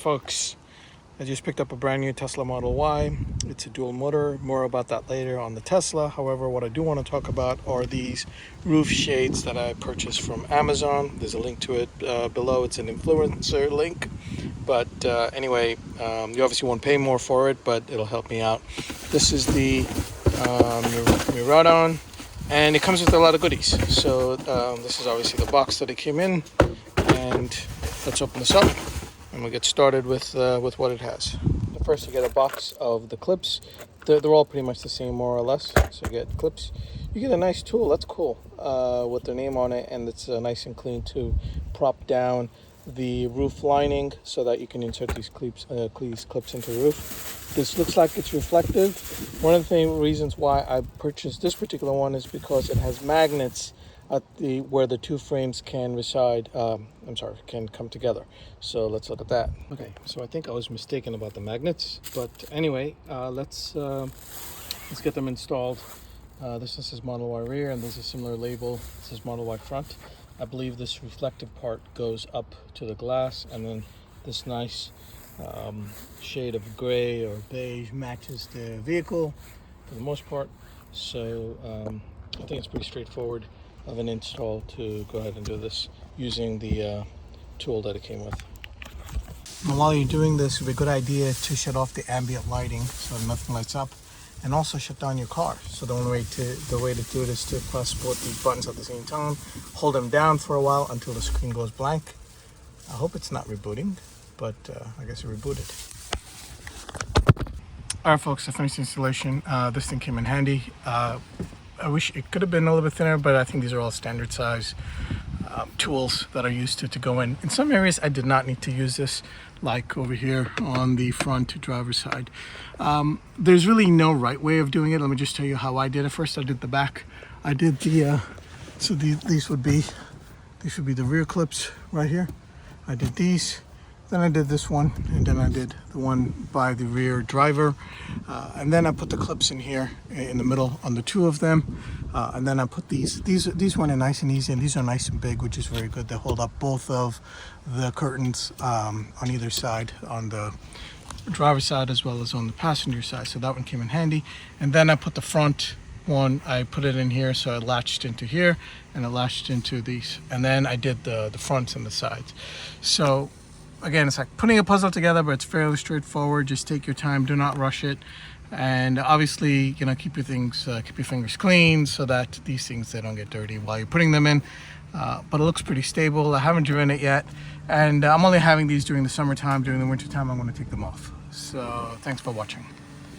Folks, I just picked up a brand new Tesla Model Y. It's a dual motor. More about that later on the Tesla. However, what I do want to talk about are these roof shades that I purchased from Amazon. There's a link to it below. It's an influencer link. But anyway, you obviously won't pay more for it, but it'll help me out. This is the MIRIAIDON, and it comes with a lot of goodies. So this is obviously the box that it came in, and let's open this up. And we'll get started with what it has. First, you get a box of the clips. They're all pretty much the same, more or less. So you get clips. You get a nice tool. That's cool, with their name on it, and it's nice and clean to prop down the roof lining so that you can insert these clips into the roof. This looks like it's reflective. One of the reasons why I purchased this particular one is because it has magnets at where the two frames can can come together. So let's look at that. Okay, so I think I was mistaken about the magnets, but anyway, let's get them installed. This is Model Y rear, and there's a similar label. This is Model Y front. I believe this reflective part goes up to the glass, and then this nice shade of gray or beige matches the vehicle for the most part. So I think it's pretty straightforward of an install to go ahead and do this using the tool that it came with. And while you're doing this, it would be a good idea to shut off the ambient lighting so nothing lights up, and also shut down your car. So the way to do it is to press both these buttons at the same time, hold them down for a while until the screen goes blank. I hope it's not rebooting, but I guess it rebooted. All right, folks, I finished the installation. This thing came in handy. I wish it could have been a little bit thinner, but I think these are all standard size tools that are used to go in. In some areas, I did not need to use this, like over here on the front driver's side. There's really no right way of doing it. Let me just tell you how I did it. First, I did the back. I did the, these would be the rear clips right here. I did these. Then I did this one, and then I did the one by the rear driver, and then I put the clips in here in the middle on the two of them, and then I put these went in nice and easy, and these are nice and big, which is very good. They hold up both of the curtains on either side, on the driver's side as well as on the passenger side. So that one came in handy. And then I put the front one, I put it in here, so it latched into here, and it latched into these, and then I did the fronts and the sides. So again, it's like putting a puzzle together, but it's fairly straightforward. Just take your time, do not rush it, and obviously, keep your fingers clean so that these things, they don't get dirty while you're putting them in. But it looks pretty stable. I haven't driven it yet, and I'm only having these during the summertime. During the wintertime, I'm going to take them off. So thanks for watching.